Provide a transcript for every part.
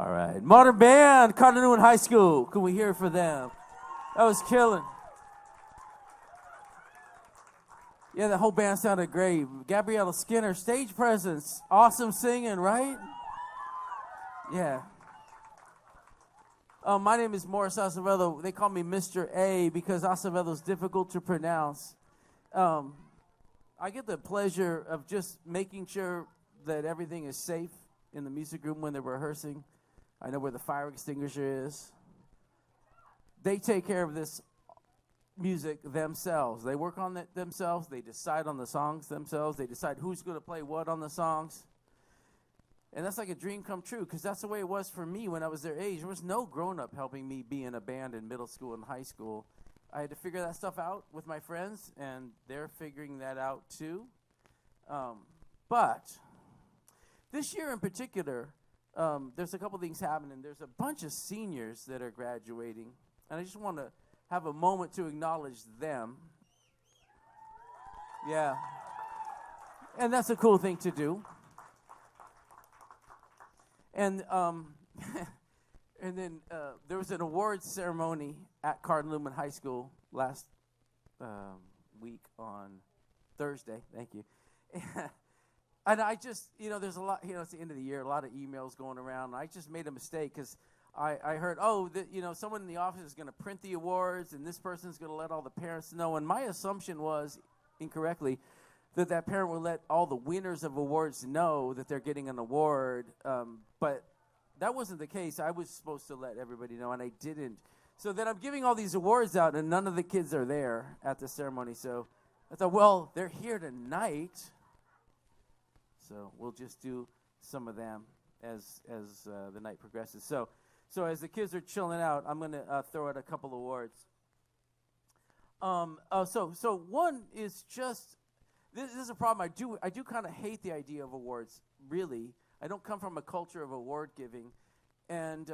All right. Modern band, Cardinal in high school. Can we hear it for them? That was killing. Yeah, the whole band sounded great. Gabriella Skinner, stage presence. Awesome singing, right? Yeah. My name is Morris Acevedo. They call me Mr. A because Acevedo is difficult to pronounce. I get the pleasure of just making sure that everything is safe in the music room when they're rehearsing. I know where the fire extinguisher is. They take care of this music themselves. They work on it themselves. They decide on the songs themselves. They decide who's going to play what on the songs. And that's like a dream come true because that's the way it was for me when I was their age. There was no grown-up helping me be in a band in middle school and high school. I had to figure that stuff out with my friends, and they're figuring that out too. But this year in particular, there's a couple things happening. There's a bunch of seniors that are graduating, and I just want to have a moment to acknowledge them. Yeah. And that's a cool thing to do. And and then there was an awards ceremony at Cardinal High School last week on Thursday. Thank you. And I just, there's a lot, it's the end of the year, a lot of emails going around. And I just made a mistake because I heard, someone in the office is going to print the awards and this person's going to let all the parents know. And my assumption was, incorrectly, that parent will let all the winners of awards know that they're getting an award. But that wasn't the case. I was supposed to let everybody know, and I didn't. So then I'm giving all these awards out, and none of the kids are there at the ceremony. So I thought, well, they're here tonight. So we'll just do some of them as the night progresses. So as the kids are chilling out, I'm going to throw out a couple awards. So one is just, this is a problem. I do kind of hate the idea of awards, really. I don't come from a culture of award giving. And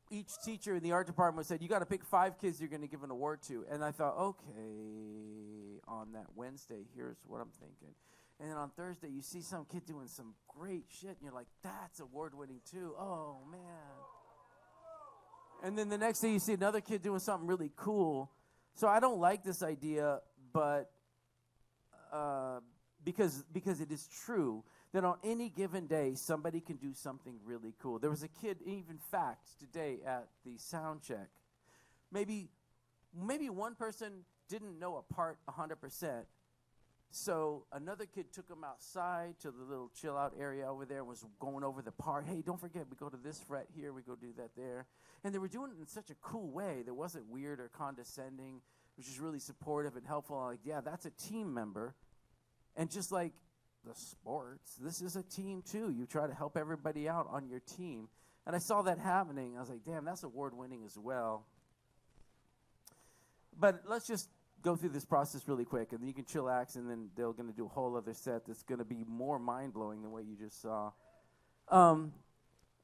each teacher in the art department said, you got to pick 5 kids you're going to give an award to. And I thought, okay, on that Wednesday, here's what I'm thinking. And then on Thursday, you see some kid doing some great shit, and you're like, that's award-winning too. Oh, man. And then the next day, you see another kid doing something really cool. So I don't like this idea, but because it is true that on any given day, somebody can do something really cool. There was a kid, even fact, today at the sound check. Maybe one person didn't know a part 100%. So another kid took him outside to the little chill-out area over there and was going over the part. Hey, don't forget, we go to this fret here, we go do that there. And they were doing it in such a cool way that wasn't weird or condescending, which is really supportive and helpful. I'm like, yeah, that's a team member. And just like the sports, this is a team too. You try to help everybody out on your team. And I saw that happening. I was like, damn, that's award-winning as well. But let's just go through this process really quick, and then you can chillax, and then they're going to do a whole other set that's going to be more mind-blowing than what you just saw.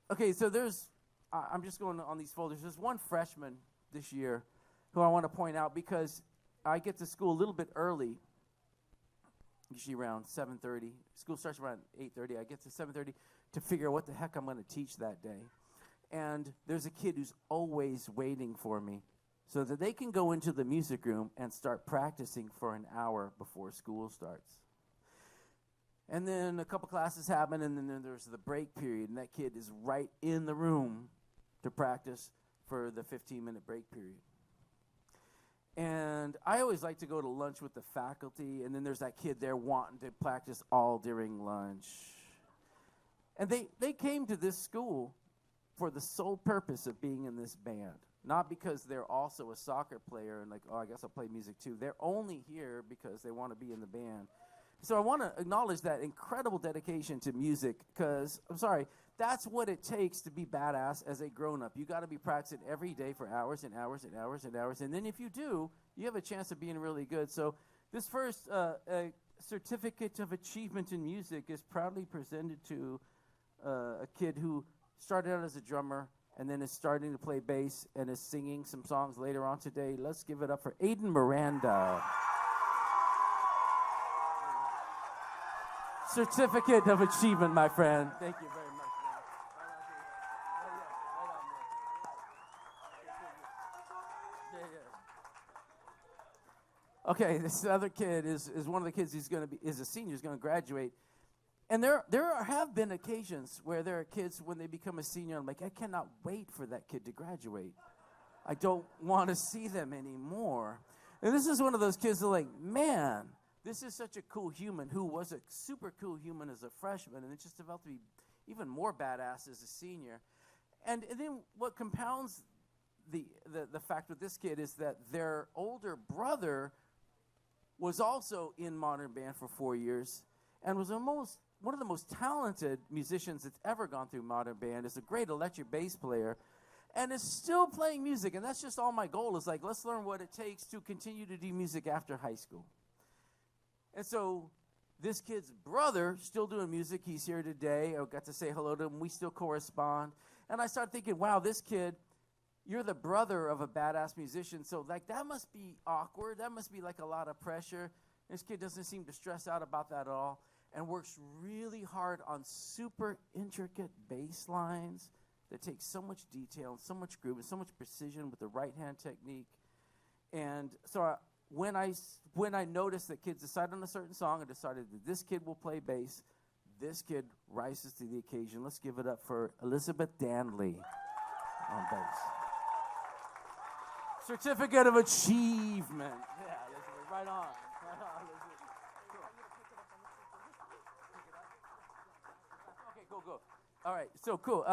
Okay, so I'm just going on these folders. There's one freshman this year who I want to point out because I get to school a little bit early, usually around 7:30. School starts around 8:30. I get to 7:30 to figure out what the heck I'm going to teach that day. And there's a kid who's always waiting for me, so that they can go into the music room and start practicing for an hour before school starts. And then a couple classes happen, and then there's the break period, and that kid is right in the room to practice for the 15-minute break period. And I always like to go to lunch with the faculty, and then there's that kid there wanting to practice all during lunch. And they came to this school for the sole purpose of being in this band. Not because they're also a soccer player and like, oh, I guess I'll play music too. They're only here because they want to be in the band. So I want to acknowledge that incredible dedication to music because, I'm sorry, that's what it takes to be badass as a grown-up. You got to be practicing every day for hours and hours and hours and hours. And then if you do, you have a chance of being really good. So this first certificate of achievement in music is proudly presented to a kid who started out as a drummer and then is starting to play bass and is singing some songs later on today. Let's give it up for Aiden Miranda. Certificate of achievement, my friend. Thank you very much, man. Okay, this other kid is one of the kids is a senior, is going to graduate. And there have been occasions where there are kids, when they become a senior, I'm like, I cannot wait for that kid to graduate. I don't want to see them anymore. And this is one of those kids that are like, man, this is such a cool human who was a super cool human as a freshman, and it just developed to be even more badass as a senior. And then what compounds the fact with this kid is that their older brother was also in modern band for 4 years and was one of the most talented musicians that's ever gone through modern band, is a great electric bass player, and is still playing music. And that's just all my goal is, like, let's learn what it takes to continue to do music after high school. And so this kid's brother, still doing music, he's here today. I got to say hello to him. We still correspond. And I started thinking, wow, this kid, you're the brother of a badass musician. So, like, that must be awkward. That must be, like, a lot of pressure. This kid doesn't seem to stress out about that at all and works really hard on super intricate bass lines that take so much detail and so much groove and so much precision with the right-hand technique. And so when I noticed that kids decided on a certain song, I decided that this kid will play bass. This kid rises to the occasion. Let's give it up for Elizabeth Danley on bass. Certificate of Achievement. Yeah, Elizabeth, right on. Right on, Elizabeth. Okay, cool. All right, so cool.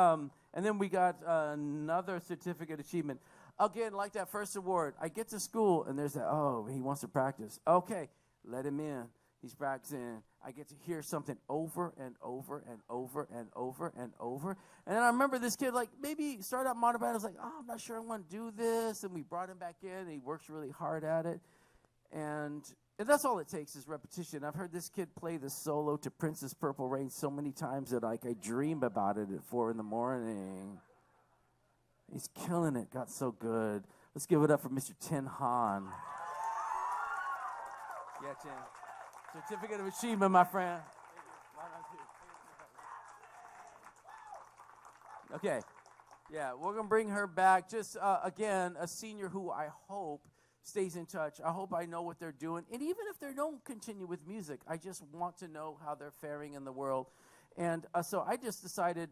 And then we got another certificate achievement. Again, like that first award, I get to school, and there's that, oh, he wants to practice. Okay, let him in. He's practicing. I get to hear something over and over and over and over and over. And then I remember this kid, like, maybe started out modern band. I was like, oh, I'm not sure I want to do this. And we brought him back in, and he works really hard at it. And that's all it takes is repetition. I've heard this kid play the solo to Prince's Purple Rain so many times that, like, I dream about it at 4 a.m. He's killing it. Got so good. Let's give it up for Mr. Tin Han. Yeah, Tin. Certificate of Achievement, my friend. Okay. Yeah, we're going to bring her back. Just, again, a senior who I hope stays in touch. I hope I know what they're doing. And even if they don't continue with music, I just want to know how they're faring in the world. And so I just decided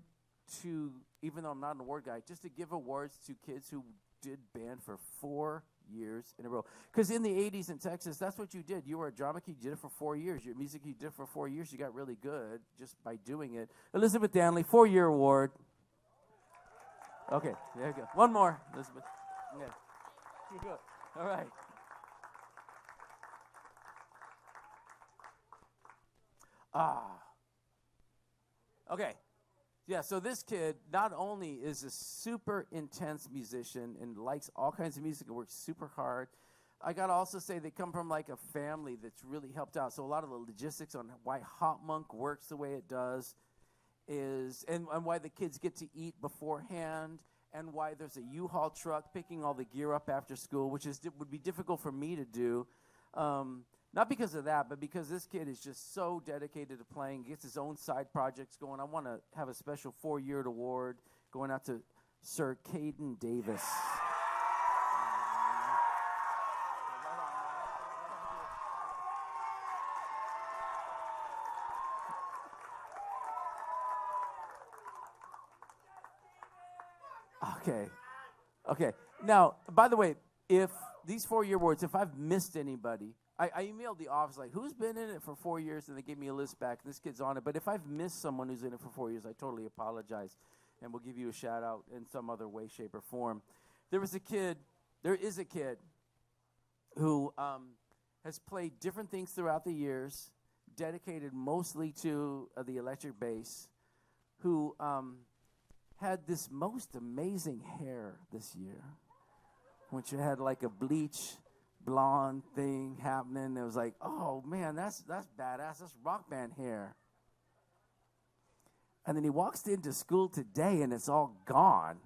to, even though I'm not an award guy, just to give awards to kids who did band for 4 years in a row. Because in the 80s in Texas, that's what you did. You were a drama kid, you did it for 4 years. Your music you did for 4 years, you got really good just by doing it. Elizabeth Danley, 4-year award. Okay, there you go. One more, Elizabeth. Yeah. You're good. All right. Okay. Yeah, so this kid not only is a super intense musician and likes all kinds of music and works super hard, I got to also say they come from like a family that's really helped out. So a lot of the logistics on why HopMonk works the way it does is, and why the kids get to eat beforehand, and why there's a U-Haul truck picking all the gear up after school, which would be difficult for me to do. Not because of that, but because this kid is just so dedicated to playing, gets his own side projects going. I want to have a special 4-year award going out to Sir Caden Davis. Okay. Now, by the way, if these 4-year awards, if I've missed anybody, I emailed the office, like, who's been in it for 4 years? And they gave me a list back. This kid's on it. But if I've missed someone who's in it for 4 years, I totally apologize. And we'll give you a shout out in some other way, shape, or form. There is a kid who has played different things throughout the years, dedicated mostly to the electric bass, who had this most amazing hair this year, which had like a bleach blonde thing happening. It was like, oh man, that's badass. That's rock band hair. And then he walks into school today and it's all gone.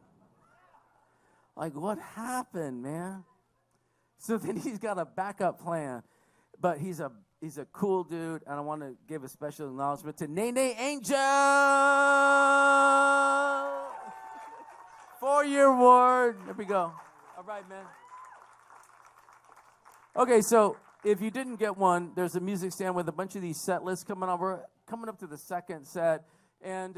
Like, what happened, man? So then he's got a backup plan, but he's a cool dude, and I want to give a special acknowledgement to Nene Angel. 4-year award. There we go. All right, man. Okay, so if you didn't get one, there's a music stand with a bunch of these set lists coming on. We're coming up to the second set, and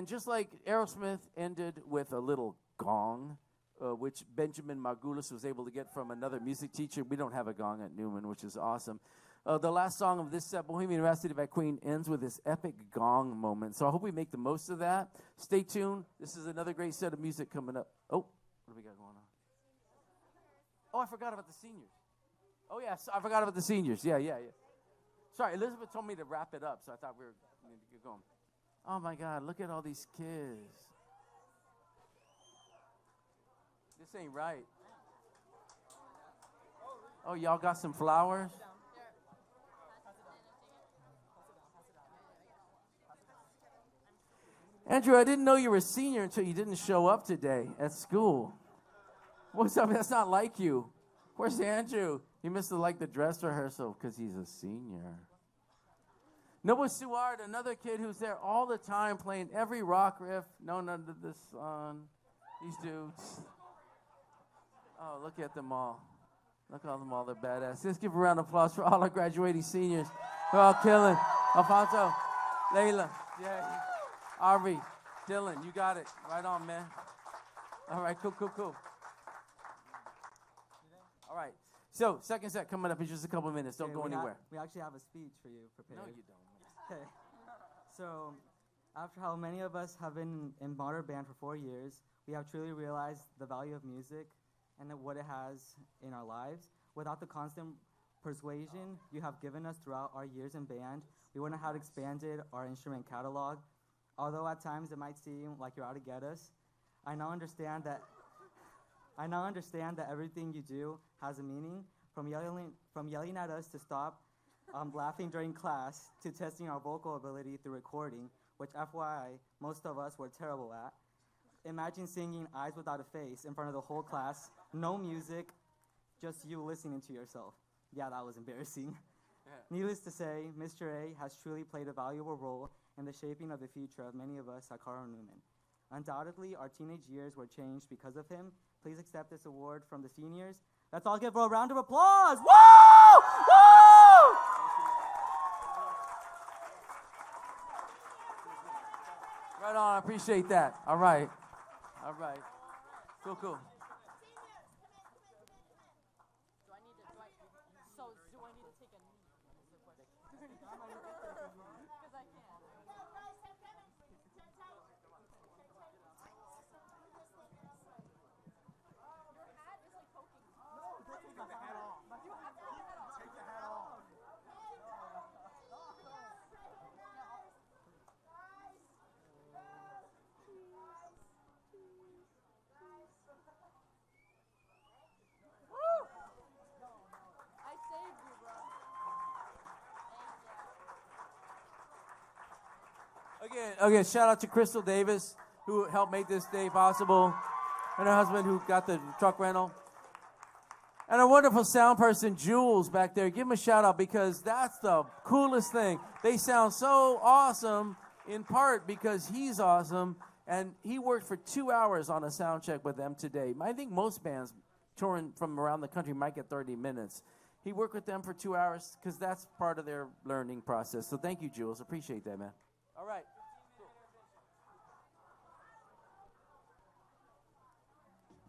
just like Aerosmith ended with a little gong, which Benjamin Margulis was able to get from another music teacher. We don't have a gong at Newman, which is awesome. The last song of this set, Bohemian Rhapsody by Queen, ends with this epic gong moment. So I hope we make the most of that. Stay tuned. This is another great set of music coming up. Oh, what do we got going on? Oh, I forgot about the seniors. Oh, yeah, I forgot about the seniors. Yeah. Sorry, Elizabeth told me to wrap it up, so I thought we were going to get going. Oh, my God, look at all these kids. This ain't right. Oh, y'all got some flowers? Andrew, I didn't know you were a senior until you didn't show up today at school. What's up? That's not like you. Where's Andrew? He must have liked the dress rehearsal because he's a senior. Noah Seward, another kid who's there all the time playing every rock riff known under the sun. These dudes. Oh, look at them all. Look at them all. They're badass. Let's give a round of applause for all our graduating seniors. They're all killing. Alfonso, Layla, yeah, Ari, Dylan, you got it. Right on, man. All right, cool. All right. So, second set coming up in just a couple minutes. Don't go anywhere. We actually have a speech for you prepared. No, you don't. Okay. So, after how many of us have been in modern band for 4 years, we have truly realized the value of music and what it has in our lives. Without the constant persuasion you have given us throughout our years in band, we wouldn't have expanded our instrument catalog. Although at times it might seem like you're out to get us, I now understand that everything you do has a meaning, from yelling at us to stop laughing during class to testing our vocal ability through recording, which FYI, most of us were terrible at. Imagine singing Eyes Without a Face in front of the whole class, no music, just you listening to yourself. Yeah, that was embarrassing. Yeah. Needless to say, Mr. A has truly played a valuable role in the shaping of the future of many of us at Cardinal Newman. Undoubtedly, our teenage years were changed because of him. Please accept this award from the seniors. Let's all give a round of applause. Woo! Woo! Right on, I appreciate that. All right. Cool. Again, shout out to Crystal Davis, who helped make this day possible, and her husband, who got the truck rental. And our wonderful sound person, Jules, back there. Give him a shout out because that's the coolest thing. They sound so awesome, in part because he's awesome, and he worked for 2 hours on a sound check with them today. I think most bands touring from around the country might get 30 minutes. He worked with them for 2 hours because that's part of their learning process. So thank you, Jules. Appreciate that, man. All right.